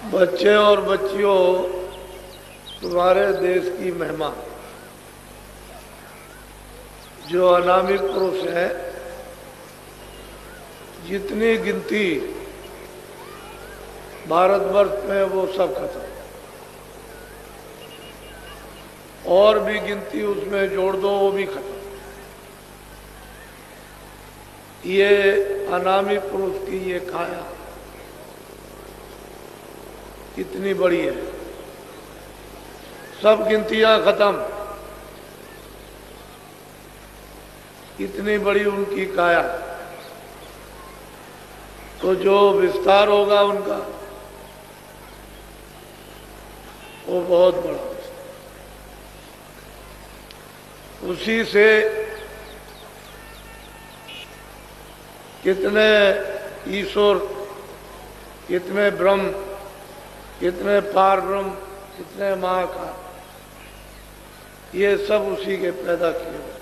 बच्चे और बच्चियों, तुम्हारे देश की महिमा जो अनामी पुरुष हैं, जितनी गिनती भारतवर्ष में वो सब खत्म, और भी गिनती उसमें जोड़ दो वो भी खत्म। ये अनामी पुरुष की ये काया कितनी बड़ी है, सब गिनतियां खत्म, इतनी बड़ी उनकी काया। तो जो विस्तार होगा उनका वो बहुत बड़ा विस्तार। उसी से कितने ईश्वर, कितने ब्रह्म, कितने पार ब्रह्म, कितने महाकाल, ये सब उसी के पैदा किए हुए।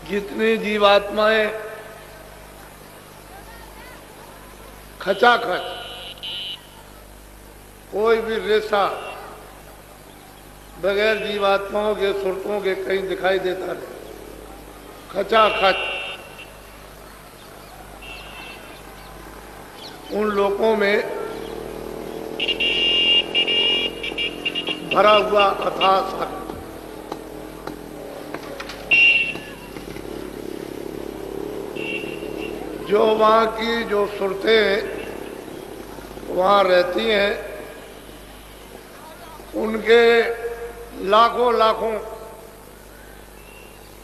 जितनी जीवात्माएं खचाखच, कोई भी रेशा बगैर जीवात्माओं के सुरतों के कहीं दिखाई देता नहीं, खचाखच उन लोकों में भरा हुआ अथाह सागर। जो वहाँ की जो सुरतें वहाँ रहती हैं, उनके लाखों लाखों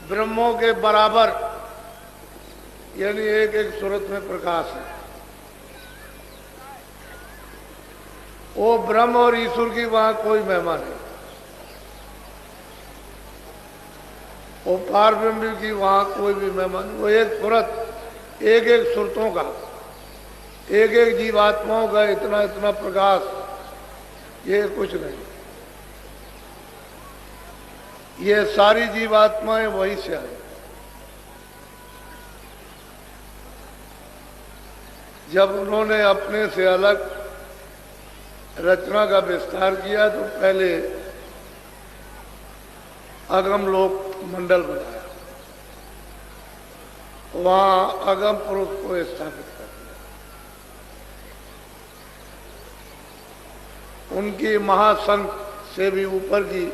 ब्रह्मों के बराबर, यानी एक एक सूरत में प्रकाश है। वो ब्रह्म और ईश्वर की वहां कोई महिमा नहीं, वो पार ब्रह्म की वहां कोई भी महिमा नहीं। वो एक सूरत, एक एक सुरतों का, एक एक जीवात्माओं का इतना इतना प्रकाश, ये कुछ नहीं। ये सारी जीवात्माएं वहीं से आई। जब उन्होंने अपने से अलग रचना का विस्तार किया तो पहले अगम लोक मंडल बनाया, वहां अगम पुरुष को स्थापित कर दिया। उनकी महासंघ से भी ऊपर की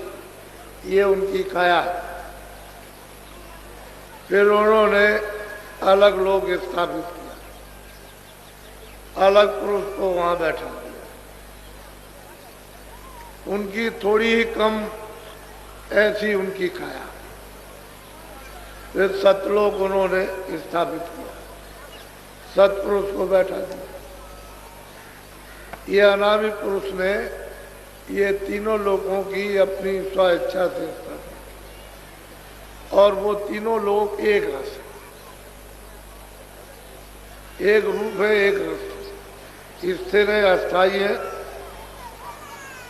ये उनकी काया है। फिर उन्होंने अलग लोग स्थापित किया, अलग पुरुष को वहां बैठा दिया। उनकी थोड़ी ही कम ऐसी उनकी काया। फिर सतलोक उन्होंने स्थापित किया, सतपुरुष को बैठा दिया। ये अनामी पुरुष ने ये तीनों लोगों की अपनी स्वेच्छा से स्थापित की, और वो तीनों लोग एक रस है, एक रूप है, एक रस, स्थिर है, अस्थायी है,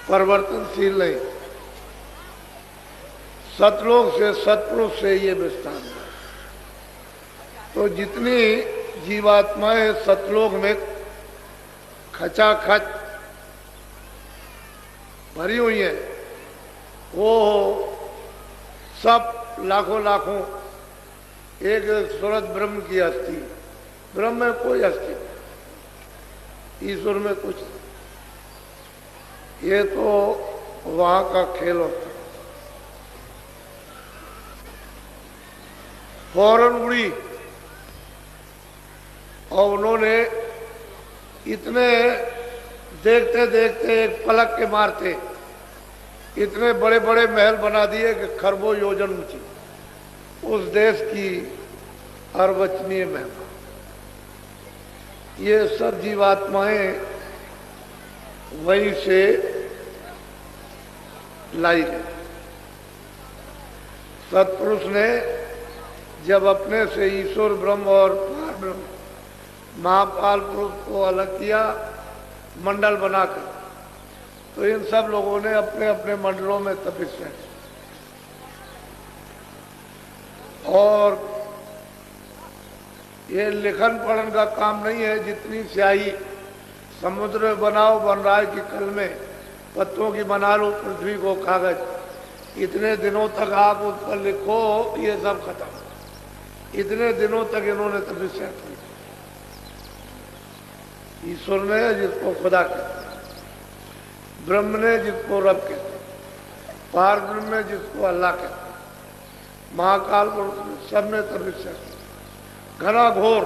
परिवर्तनशील नहीं। सतलोक से, सतपुरुष से ये विस्तार है। तो जितनी जीवात्माएं सतलोक में खचाखच भरी हुई हैं, वो सब लाखों लाखों एक सूरत ब्रह्म की अस्थि। ब्रह्म में कोई अस्थि नहीं, ईश्वर में कुछ नहीं। ये तो वहां का खेल होता है। फौरन उड़ी, और उन्होंने इतने देखते देखते एक पलक के मारते इतने बड़े बड़े महल बना दिए कि खरबों योजन ऊंची। उस देश की अर्वचनीय महिमा, ये सब जीवात्माएं वहीं से लाई गई। सत्पुरुष ने जब अपने से ईश्वर ब्रह्म और पार ब्रह्म महापाल पुरुष को अलग किया मंडल बनाकर, तो इन सब लोगों ने अपने अपने मंडलों में तपस्या की, और ये लिखन पढ़न का काम नहीं है। जितनी स्याही समुद्र बनाओ बन रहा है कि कल में पत्तों की बना लो पृथ्वी को कागज, इतने दिनों तक आप उस पर लिखो, ये सब खत्म। इतने दिनों तक इन्होंने तपस्या की। ईश्वर ने जिसको खुदा कहते हैं, ब्रह्म ने जिसको रब कहते हैं, पार ब्रह्म ने जिसको अल्लाह कहते हैं, महाकाल पुरुष ने सबने तपस्या की घना घोर,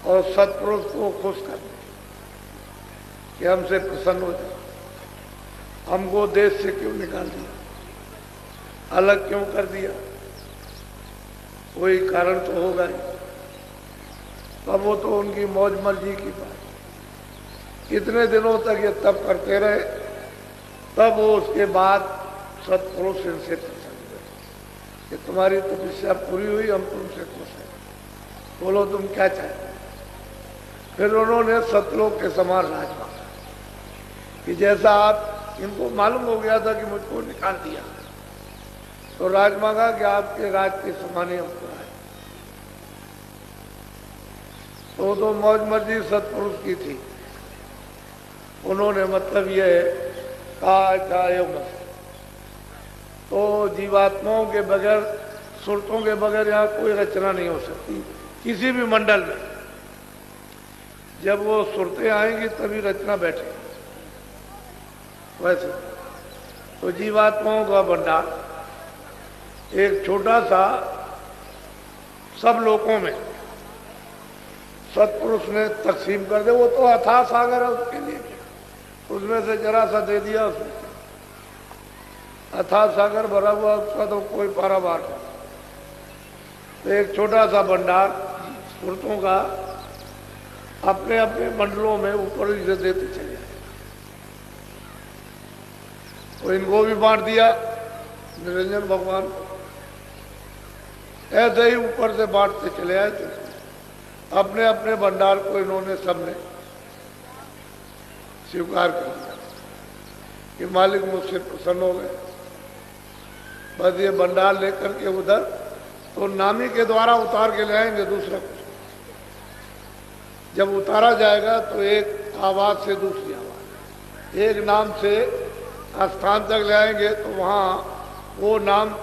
और सत्पुरुष को खुश करते कि हमसे प्रसन्न हो जाए। हमको देश से क्यों निकाल दिया, अलग क्यों कर दिया, कोई कारण तो होगा ही। तब वो तो उनकी मौज मर्जी की बात। इतने दिनों तक ये तप करते रहे, तब वो उसके बाद सत्पुरुष इनसे प्रसन्न हुए कि तुम्हारी तपस्या पूरी हुई, हम तुमसे खुश हैं, बोलो तुम क्या चाहते। फिर उन्होंने सतलोक के समान राज मांगा कि जैसा आप, इनको मालूम हो गया था कि मुझको निकाल दिया, तो राज मांगा कि आपके राज के समान ही हमको राज। तो मौज मर्जी सत्पुरुष की थी। उन्होंने मतलब ये कहा तो जीवात्माओं के बगैर, सुरतों के बगैर यहाँ कोई रचना नहीं हो सकती किसी भी मंडल में। जब वो सुरतें आएंगी तभी रचना बैठेगी। वैसे तो जीवात्माओं का भंडार एक छोटा सा सब लोगों में सत्पुरुष ने तकसीम कर दे। वो तो अथाह सागर है उसके लिए, उसमें से जरा सा दे दिया उसने, अथाह सागर भरा हुआ, उसका तो कोई पारावार नहीं। तो एक छोटा सा भंडार सुरतों का अपने अपने मंडलों में ऊपर से देते चले आए। तो इनको भी बांट दिया निरंजन भगवान को, ऐसे ही ऊपर से बांटते चले आए। तो अपने अपने भंडार को इन्होंने सबने स्वीकार कर लिया कि मालिक मुझसे प्रसन्न हो गए। बस ये भंडार लेकर के उधर तो नामी के द्वारा उतार के ले आएंगे दूसरा कुछ। जब उतारा जाएगा तो एक आवाज से दूसरी आवाज, एक नाम से स्थान तक ले आएंगे तो वहाँ वो नाम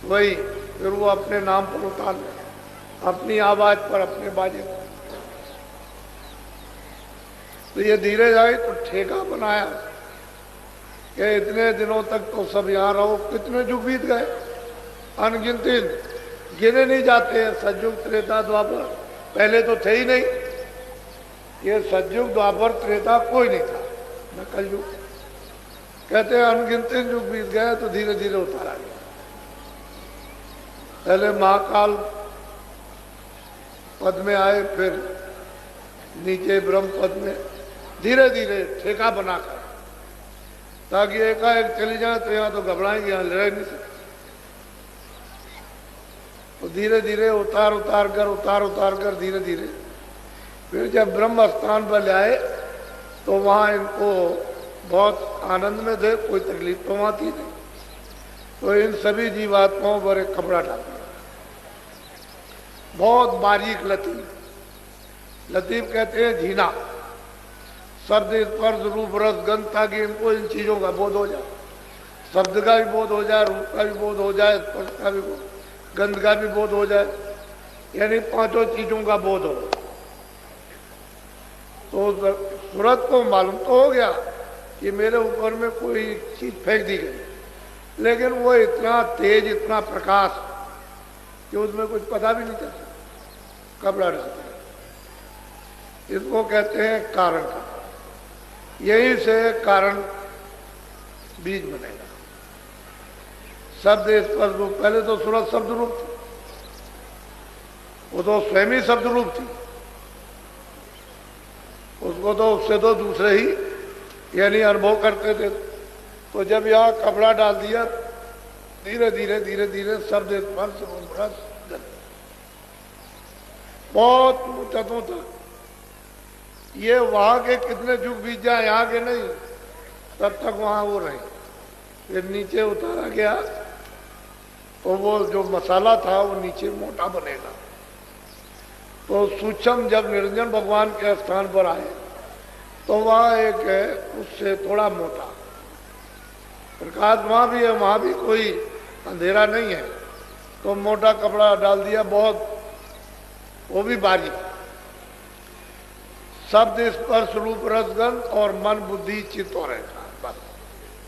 वही, फिर वो अपने नाम पर उतार ले, अपनी आवाज पर, अपने बाजे पर। तो ये धीरे जाए तो ठेका बनाया कि इतने दिनों तक तो सब यहाँ रहो। कितने युग बीत गए, अनगिनत, गिने नहीं जाते। सतयुग त्रेता द्वापर पहले तो थे ही नहीं। ये सतयुग द्वापर त्रेता कोई नहीं था, न कलयुग। कहते हैं अनगिनत युग बीत गए तो धीरे धीरे उतारा गया। पहले महाकाल पद में आए, फिर नीचे ब्रह्म पद में, धीरे धीरे ठेका बनाकर, ताकि एकाएक चली जाए तो यहाँ तो घबराएंगे, यहाँ लड़ नहीं सकते। तो धीरे धीरे उतार उतार कर धीरे धीरे फिर जब ब्रह्म स्थान पर ले आए तो वहाँ इनको बहुत आनंद में थे, कोई तकलीफ तो वहाँ थी नहीं। तो इन सभी जीवात्माओं पर एक कपड़ा डाल दिया, बहुत बारीक लतीफ। लतीफ कहते हैं झीना, शब्द स्पर्श रूप रस गंध, ताकि इनको इन चीजों का बोध हो जाए। शब्द का भी बोध हो जाए, रूप का भी बोध हो जाए, स्पर्श का भी बोध, गंध का भी बोध हो जाए, यानी पांचों चीजों का बोध हो। तो सूरत को मालूम तो हो गया कि मेरे ऊपर में कोई चीज फेंक दी गई, लेकिन वो इतना तेज, इतना प्रकाश कि उसमें कुछ पता भी नहीं चलता, कपड़ा डालते हैं। इसको कहते हैं कारण का। यही से कारण बीज बनेगा। शब्द स्पर्श रूप, पहले तो सूरत शब्द रूप थी, वो तो स्वयं ही शब्द रूप थी। उसको तो उससे तो दूसरे ही यानी अनुभव करते थे। तो जब यहाँ कपड़ा डाल दिया, धीरे धीरे धीरे धीरे शब्द स्पर्श रूप रस बहुत ऊंचाइयों तक, ये वहां के कितने युग बीत जाए, यहाँ के नहीं, तब तक वहां वो रहे। फिर नीचे उतारा गया तो वो जो मसाला था वो नीचे मोटा बनेगा, तो सूक्ष्म जब निरंजन भगवान के स्थान पर आए तो वहाँ एक है उससे थोड़ा मोटा प्रकाश, वहाँ भी है, वहाँ भी कोई अंधेरा नहीं है, तो मोटा कपड़ा डाल दिया, बहुत वो भी बारीक, शब्द स्पर्श रूप रसगंध और मन बुद्धि चित्त और अहंकार, बस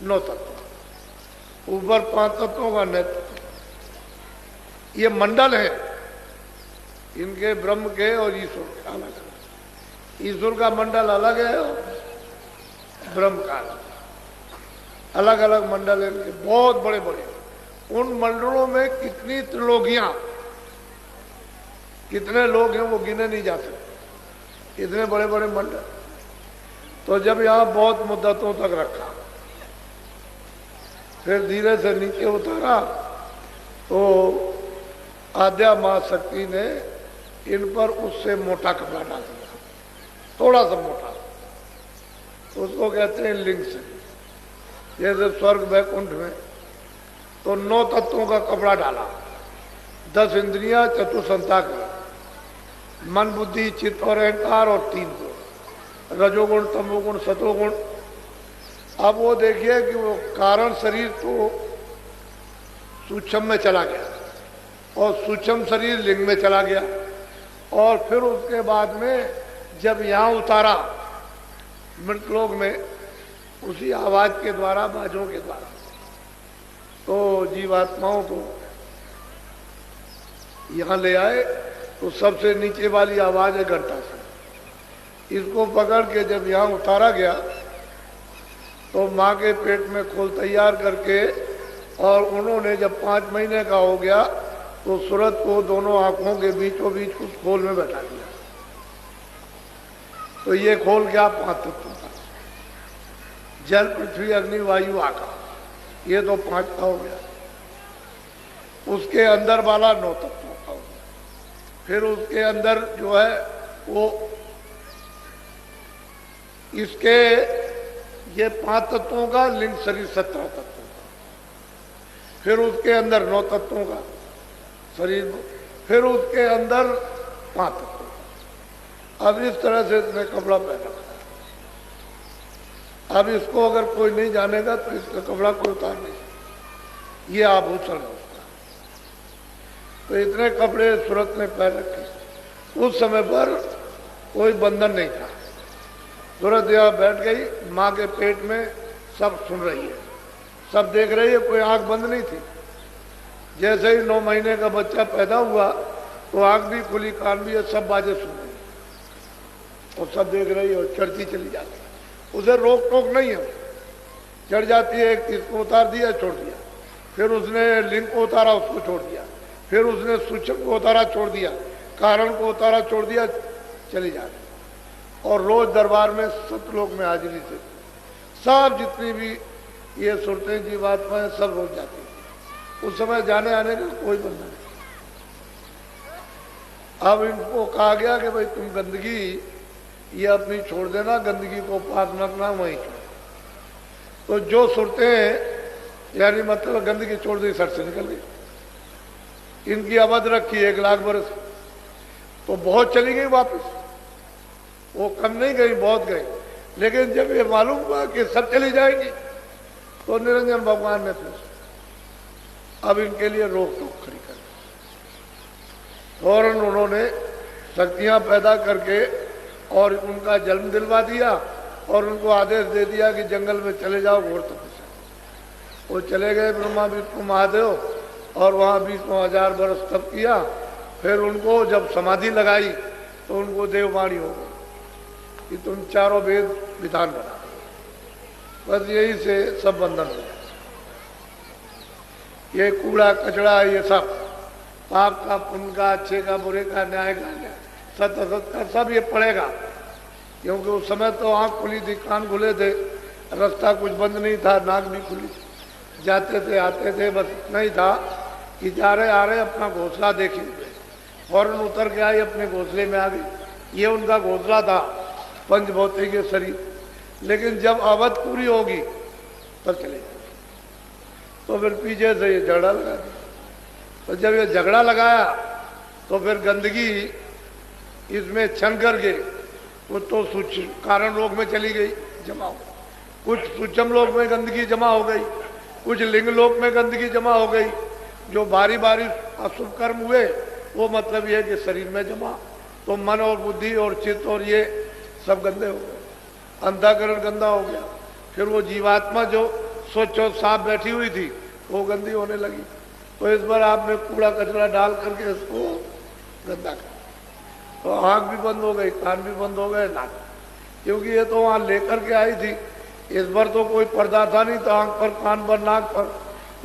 9 तत्व, ऊपर 5 तत्वों का नेतृत्व। ये मंडल है इनके, ब्रह्म के और ईश्वर के अलग अलग, ईश्वर का मंडल अलग है और ब्रह्म का अलग अलग मंडल है इनके, बहुत बड़े बड़े। उन मंडलों में कितनी त्रिलोकियां, कितने लोग हैं वो गिने नहीं जा सकते, इतने बड़े बड़े मंडल। तो जब यहाँ बहुत मुद्दतों तक रखा, फिर धीरे से नीचे उतारा, तो आद्या मां शक्ति ने इन पर उससे मोटा कपड़ा डाल दिया, थोड़ा सा मोटा, उसको कहते हैं लिंग से। जैसे स्वर्ग वैकुंठ में तो 9 तत्वों का कपड़ा डाला, 10 इंद्रियां, चतुसंताकर, मन बुद्धि चित्त और अहंकार, और 3 गुण, रजोगुण तमोगुण सतोगुण। अब वो देखिए कि वो कारण शरीर तो सूक्ष्म में चला गया और सूक्ष्म शरीर लिंग में चला गया, और फिर उसके बाद में जब यहाँ उतारा मृतलोक में, उसी आवाज के द्वारा, बाजों के द्वारा, तो जीवात्माओं को यहाँ ले आए। तो सबसे नीचे वाली आवाज है घंटा से, इसको पकड़ के जब यहाँ उतारा गया तो माँ के पेट में खोल तैयार करके, और उन्होंने जब 5 महीने का हो गया तो सूरत को दोनों आंखों के बीचों बीच उस खोल में बैठा दिया। तो ये खोल क्या, 5 तत्वों का, जल पृथ्वी अग्नि वायु आकाश, ये तो 5 का हो गया। उसके अंदर वाला 9 तत्वों का हो गया। फिर उसके अंदर जो है वो इसके ये 5 तत्वों का लिंग शरीर 17 तत्वों का, फिर उसके अंदर 9 तत्वों का शरीर, फिर उसके अंदर 5 तत्वों का। अब इस तरह से इसने कपड़ा पहन रखा। अब इसको अगर कोई नहीं जानेगा तो इसका कपड़ा कोई उतार नहीं, ये आभूषण है उसका। तो इतने कपड़े सूरत ने पहन रखे। उस समय पर कोई बंधन नहीं था, सूरत यहाँ बैठ गई, माँ के पेट में सब सुन रही है, सब देख रही है, कोई आंख बंद नहीं थी। जैसे ही 9 महीने का बच्चा पैदा हुआ तो आंख भी खुली, कान भी है, सब बातें सुन रही और सब देख रही है और चढ़ती चली जाती है। उसे रोक टोक नहीं है, चढ़ जाती है। एक इसको उतार दिया, छोड़ दिया, फिर उसने लिंग को उतारा, उसको छोड़ दिया, फिर उसने सूचक को उतारा, छोड़ दिया, कारण को उतारा, छोड़ दिया, चली जा रही। और रोज दरबार में सतलोक में हाजिरी से सब जितनी भी ये सुरतें जीवात्माएं सब रोज जाती थी। उस समय जाने आने का कोई बंधन नहीं। अब इनको कहा गया कि भाई तुम गंदगी ये अपनी छोड़ देना, गंदगी को पाक न रखना, वहीं छोड़। तो जो सुरतें यानी मतलब गंदगी छोड़ दी, सर से निकल गई। इनकी अवध रखी 1 लाख बरस, तो बहुत चली गई वापस, वो कम नहीं गई, बहुत गई। लेकिन जब ये मालूम हुआ कि सब चली जाएगी तो निरंजन भगवान ने फिर अब इनके लिए रोक टोक खड़ी कर, फौरन उन्होंने शक्तियां पैदा करके और उनका जन्म दिलवा दिया और उनको आदेश दे दिया कि जंगल में चले जाओ घोर तपस्या। वो चले गए ब्रह्मा विष्णु महादेव और वहाँ 20,000 बरस तप किया। फिर उनको जब समाधि लगाई तो उनको देववाणी हो गई कि तुम चारों वेद विधान बना। बस यही से सब बंधन हो गया। ये कूड़ा कचड़ा, ये सब पाप का, पुण्य का, अच्छे का, बुरे का, न्याय का, सत्य असत का, सब ये पड़ेगा। क्योंकि उस समय तो आंख खुली थी, कान खुले थे, रास्ता कुछ बंद नहीं था, नाक भी खुली थी, जाते थे आते थे। बस इतना ही था कि जा रहे आ रहे अपना घोंसला देखेंगे, फौरन उतर के आई, अपने घोंसले में आ गई। ये उनका घोंसला था, पंचभौतिक शरीर। लेकिन जब अवध पूरी होगी तब चले जाए। तो फिर पीछे से ये झगड़ा लगा दिया। तो जब ये झगड़ा लगाया तो फिर गंदगी इसमें छन कर के वो तो कारण लोक में चली गई, जमा हो, कुछ सूक्ष्म लोक में गंदगी जमा हो गई, कुछ लिंग लोक में गंदगी जमा हो गई। जो बारी बारी अशुभ कर्म हुए वो मतलब ये कि शरीर में जमा, तो मन और बुद्धि और चित्त और ये सब गंदे हो गए, अंतःकरण गंदा हो गया। फिर वो जीवात्मा जो स्वच्छ और साफ बैठी हुई थी वो गंदी होने लगी। तो इस बार आपने कूड़ा कचरा डाल करके इसको गंदा कर, तो आँख भी बंद हो गई, कान भी बंद हो गए, नाक, क्योंकि ये तो वहाँ लेकर के आई थी। इस बार तो कोई पर्दा था नहीं, तो आँख पर, कान पर, नाक पर,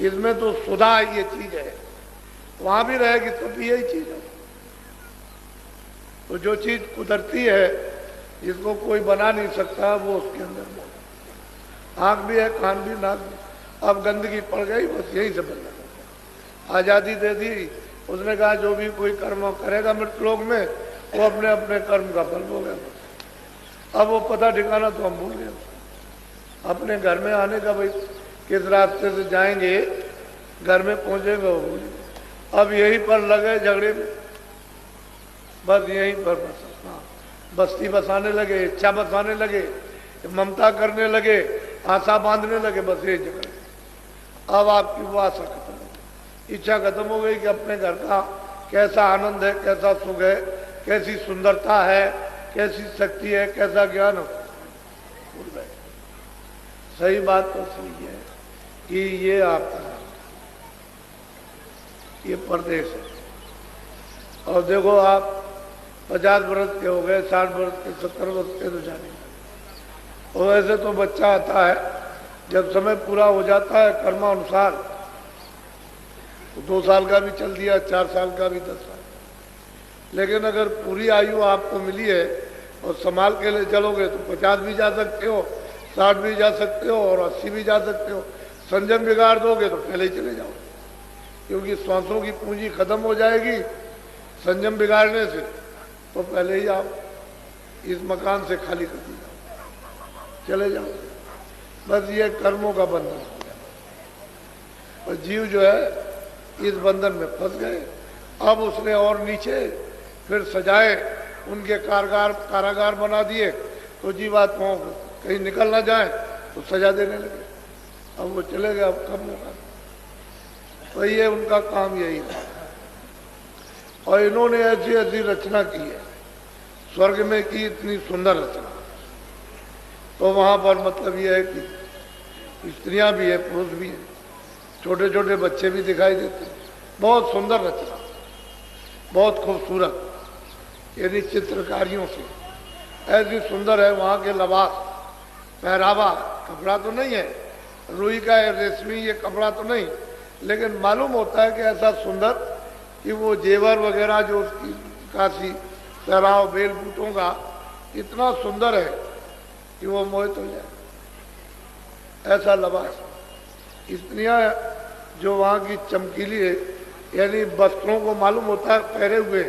इसमें तो सुधा ये चीज है, वहां भी रहेगी तो भी यही चीज है। तो जो चीज कुदरती है जिसको कोई बना नहीं सकता वो उसके अंदर मौजूद। आँख भी है, कान भी, नाक भी। अब गंदगी पड़ गई, बस यही से बनना। आजादी दे दी, उसने कहा जो भी कोई कर्म करेगा मृत्यु लोक में वो अपने अपने कर्म का फल भोगेगा। अब वो पता ठिकाना तो हम भूल गए। अपने घर में आने का भाई किस रास्ते से जाएंगे, घर में पहुंचेंगे वो भूल गए। अब यहीं पर लगे झगड़े में, बस यहीं पर बस बस्ती बसाने लगे, इच्छा बसाने लगे, ममता करने लगे, आशा बांधने लगे, बस ये झगड़े। अब आपकी वो आशा खत्म हो गई, इच्छा खत्म हो गई कि अपने घर का कैसा आनंद है, कैसा सुख है, कैसी सुंदरता है, कैसी शक्ति है, कैसा ज्ञान हो, भूल गए। सही बात तो सही है कि ये आपका ये परदेश है। और देखो आप 50 वर्ष के हो गए, 60 वर्ष के, 70 वर्ष के तो जाने। और ऐसे तो बच्चा आता है, जब समय पूरा हो जाता है कर्मानुसार, तो 2 साल का भी चल दिया, 4 साल का भी, 10 साल। लेकिन अगर पूरी आयु आपको मिली है और संभाल के लिए चलोगे तो 50 भी जा सकते हो, 60 भी जा सकते हो और 80 भी जा सकते हो। संयम बिगाड़ दोगे तो पहले ही चले जाओगे, क्योंकि सांसों की पूंजी खत्म हो जाएगी संयम बिगाड़ने से, तो पहले ही आप इस मकान से खाली कर दी जाओ, चले जाओ। बस ये कर्मों का बंधन हो गया और जीव जो है इस बंधन में फंस गए। अब उसने और नीचे फिर सजाए, उनके कारागार बना दिए, तो जीवात्माओं को कहीं निकल ना जाए तो सजा देने लगे। अब वो चले गए, अब कब होगा। तो ये उनका काम यही है। और इन्होंने ऐसी ऐसी रचना की है, स्वर्ग में की इतनी सुंदर रचना। तो वहां पर मतलब ये है कि स्त्रियां भी है, पुरुष भी है, छोटे छोटे बच्चे भी दिखाई देते हैं। बहुत सुंदर रचना, बहुत खूबसूरत, यानी चित्रकारियों से ऐसी सुंदर है। वहां के लिबास, पहरावा, कपड़ा तो नहीं है रुई का है, रेशमी ये कपड़ा तो नहीं, लेकिन मालूम होता है कि ऐसा सुंदर कि वो जेवर वगैरह जो उसकी काशी पहराव बेल बूटों का इतना सुंदर है कि वो मोहित हो जाए, ऐसा लिबास। स्त्रियां जो वहाँ की चमकीली है, यानी वस्त्रों को मालूम होता है पहरे हुए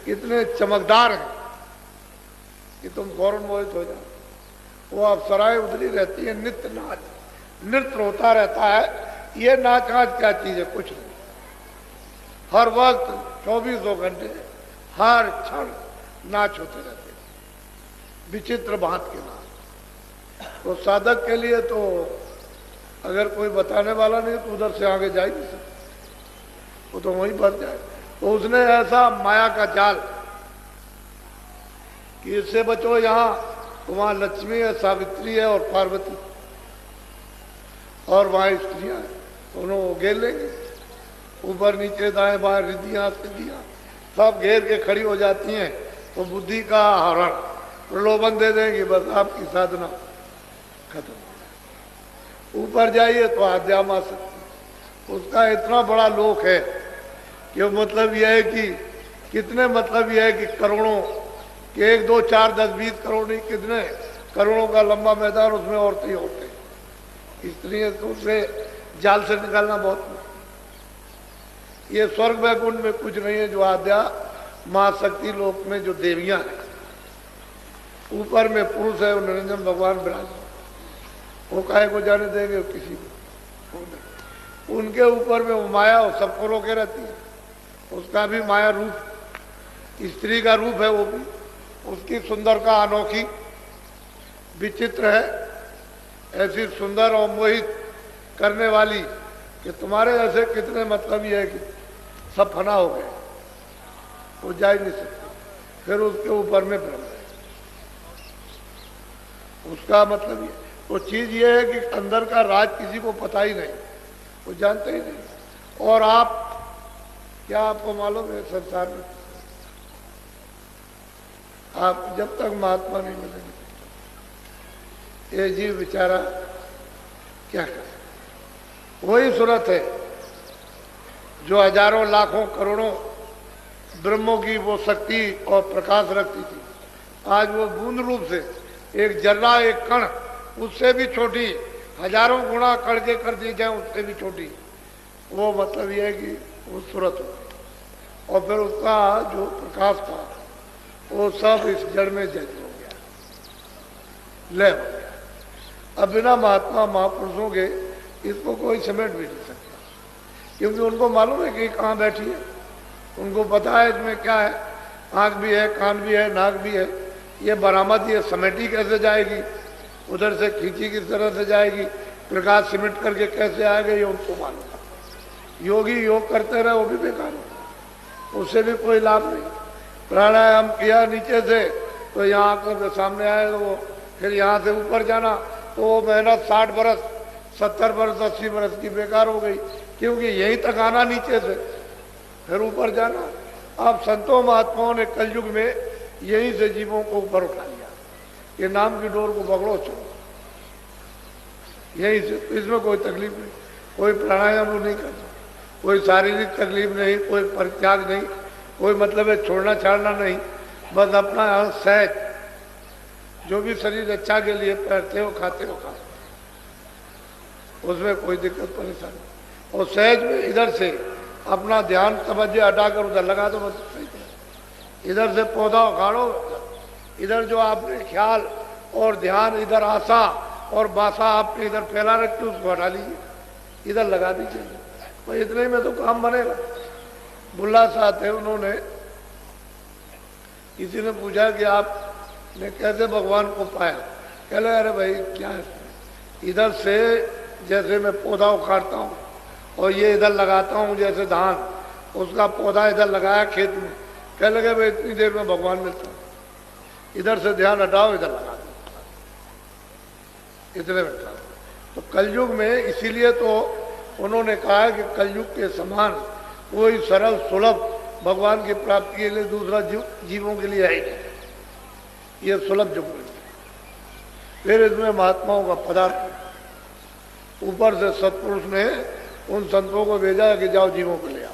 इतने चमकदार हैं कि तुम फौरन मोहित हो जाओ। वो अप्सराएं उतरी रहती है, नित्य नाच, नृत्य होता रहता है। ये नाच आज क्या चीज है, कुछ नहीं। हर वक्त 24 घंटे हर क्षण नाच होते रहते, विचित्र भांत के नाच। तो साधक के लिए तो अगर कोई बताने वाला नहीं तो उधर से आगे जा ही नहीं सकता, वो तो वहीं फंस जाए। तो उसने ऐसा माया का जाल कि इससे बचो, यहाँ तो वहां लक्ष्मी है, सावित्री है और पार्वती, और वहां स्त्रियां हैं, दोनों घेर लेंगे, ऊपर नीचे दाएं बाएं रिद्धियां सिद्धियां सब घेर के खड़ी हो जाती हैं। तो बुद्धि का हरण, प्रलोभन दे देंगे, बस आपकी साधना खत्म। ऊपर जाइए तो आध्यात्म आ सकती, उसका इतना बड़ा लोक है कि मतलब यह है कि कितने, मतलब यह है कि करोड़ों कि 1 2 4 10 20 करोड़ नहीं, कितने करोड़ों का लंबा मैदान, उसमें औरतें ही औरतें। स्त्रियां तो उससे जाल से निकालना बहुत मुश्किल। ये स्वर्ग वैकुंठ में कुछ नहीं है, जो आद्या महाशक्ति लोक में जो देवियां हैं, ऊपर में पुरुष है, निरंजन भगवान विराज, वो काहे को जाने देंगे किसी को। उनके ऊपर में वो माया सबको रोके रहती है, उसका भी माया रूप, स्त्री का रूप है वो भी। उसकी सुंदरता अनोखी विचित्र है, ऐसी सुंदर और मोहित करने वाली कि तुम्हारे ऐसे कितने मतलब ये है कि सब फना हो गए, वो जा ही नहीं सकते। फिर उसके ऊपर में ब्रह्म है, उसका मतलब ये, वो चीज ये है कि अंदर का राज किसी को पता ही नहीं, वो जानते ही नहीं। और आप क्या आपको मालूम है संसार में आप जब तक महात्मा नहीं मिलेंगे ये जीव बेचारा क्या करे। वही सूरत है जो हजारों लाखों करोड़ों ब्रह्मों की वो शक्ति और प्रकाश रखती थी, आज वो बूंद रूप से एक जर्रा एक कण, उससे भी छोटी, हजारों गुणा कण के कर दी जाए उससे भी छोटी, वो मतलब ये है कि वो सूरत हो। और फिर उसका जो प्रकाश था वो सब इस जड़ में जज हो गया, लय हो गया। अब बिना महात्मा महापुरुषों के इसको कोई समेट भी नहीं सकता, क्योंकि उनको मालूम है कि कहाँ बैठी है, उनको पता है इसमें क्या है, आँख भी है, कान भी है, नाक भी है, ये बरामद ये समेटी कैसे जाएगी, उधर से खींची किस तरह से जाएगी, प्रकाश सिमट करके कैसे आएगा, ये उनको मालूम। योगी योग करते रहे वो भी बेकार हो, उससे भी कोई लाभ नहीं। प्राणायाम किया नीचे से तो यहाँ आंखों के सामने आएगा वो, फिर यहाँ से ऊपर जाना तो वो मेहनत 60 बरस 70 बरस 80 बरस की बेकार हो गई, क्योंकि यहीं तक आना नीचे से फिर ऊपर जाना। अब संतों महात्माओं ने कलयुग में यहीं से जीवों को ऊपर उठा लिया, ये नाम की डोर को पकड़ो चलो यहीं से, इसमें कोई तकलीफ नहीं, कोई प्राणायाम नहीं करता, कोई शारीरिक तकलीफ नहीं, कोई परित्याग नहीं, कोई मतलब है छोड़ना छाड़ना नहीं, बस अपना सहज जो भी शरीर अच्छा के लिए पहनते हो खाते हो खा, उसमें कोई दिक्कत परेशानी। और सहज में इधर से अपना ध्यान तवज्जो हटाकर उधर लगा दो, बस इधर से पौधा उखाड़ो, इधर जो आपने ख्याल और ध्यान इधर आशा और बासा आपने इधर फैला रखी उसको हटा लीजिए, इधर लगा दीजिए, तो इतने में तो काम बनेगा। बुल्ला साहब थे, उन्होंने किसी ने पूछा कि आपने कैसे भगवान को पाया, कह रहे अरे भाई क्या है, इधर से जैसे मैं पौधा उखाड़ता हूँ और ये इधर लगाता हूँ, जैसे धान उसका पौधा इधर लगाया खेत में, कह लगे भाई इतनी देर में भगवान मिलता हूँ, इधर से ध्यान हटाओ इधर लगा दो, इतने में हटाओ। तो कलयुग में इसीलिए तो उन्होंने कहा कि कलयुग के समान कोई सरल सुलभ भगवान की प्राप्ति के लिए दूसरा जीवों के लिए है ही नहीं, ये सुलभ युग है। फिर इसमें महात्माओं का पदार्थ, ऊपर से सत्पुरुष ने उन संतों को भेजा कि जाओ जीवों को ले आओ,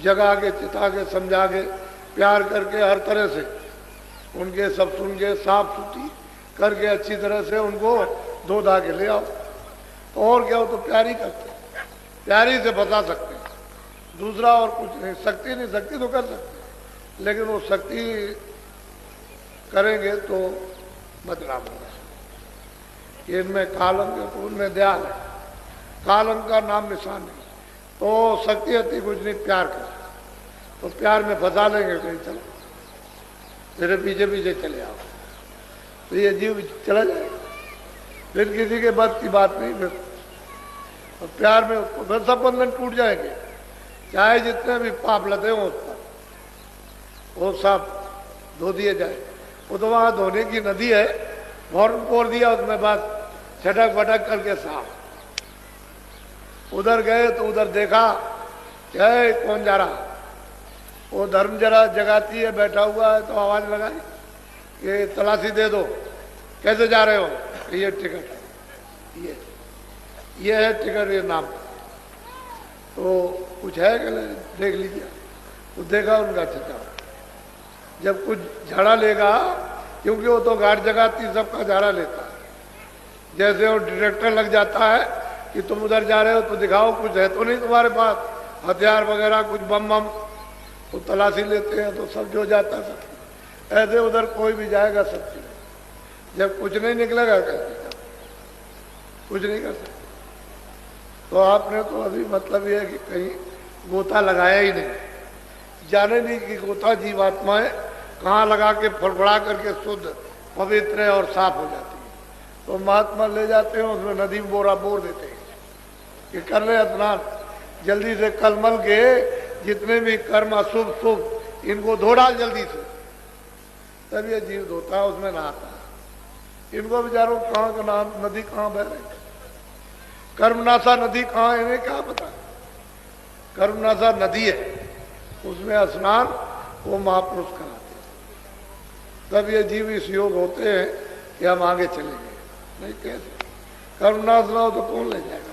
जगा के चिता के समझा के प्यार करके हर तरह से उनके सब सुन के साफ सुथरी करके अच्छी तरह से उनको धो धा के ले आओ। तो और क्या हो, तो प्यारी करते, प्यारी से बता सकते हैं, दूसरा और कुछ नहीं। शक्ति नहीं, शक्ति तो कर सकते, लेकिन वो शक्ति करेंगे तो बदनाम होगा। इनमें कालंक है तो उनमें दयाल है, कालंक का नाम निशान नहीं, तो शक्ति अति कुछ नहीं, प्यार कर, तो प्यार में फंसा लेंगे कहीं, चलो मेरे पीछे पीछे चले आओ, तो ये जीव चला जाएगा, फिर किसी के बस की बात नहीं। फिर और प्यार में उसको फिर सब बंधन टूट जाएंगे, चाहे जितने भी पाप लगे हों उस पर, वो सब धो दिए जाए। वो तो वहाँ धोने की नदी है, फौरन पोर दिया उसमें, बस छटक फटक करके साफ। उधर गए तो उधर देखा क्या कौन जा रहा, वो धर्म जरा जगाती है, बैठा हुआ है, तो आवाज लगाई कि तलाशी दे दो, कैसे जा रहे हो, ये टिकट है, ये है टिकट, ये नाम, तो कुछ है क्या, देख लीजिए। तो देखा उनका चिता, जब कुछ झाड़ा लेगा, क्योंकि वो तो गार्ड जगाती सबका झाड़ा लेता है, जैसे वो डिटेक्टर लग जाता है कि तुम उधर जा रहे हो तो दिखाओ कुछ है तो नहीं तुम्हारे पास, हथियार वगैरह कुछ बम बम, तो तलाशी लेते हैं तो सब जो जाता है सब। ऐसे उधर कोई भी जाएगा सब, जब कुछ नहीं निकलेगा कैसे, कुछ नहीं कर सकते। तो आपने तो अभी मतलब ये है कि कहीं गोता लगाया ही नहीं, जाने नहीं कि गोता जीवात्मा है कहाँ लगा के फड़फड़ा करके शुद्ध पवित्र और साफ हो जाती है। तो महात्मा ले जाते हैं, उसमें नदी में बोरा बोर देते हैं कि कर ले स्नान, जल्दी से कलमल के जितने भी कर्म अशुभ शुभ इनको धो डाल जल्दी से। तब ये जीव धोता है, उसमें नहाता है। इनको बेचारों कहाँ का नाम, नदी कहाँ बह रही, कर्मनाशा नदी कहाँ है इन्हें क्या पता। कर्मनाशा नदी है, उसमें स्नान वो महापुरुष कराते हैं। तब ये जीव इस योग होते हैं कि हम आगे चलेंगे। नहीं कैसे, कर्मनाश ना हो तो कौन ले जाएगा।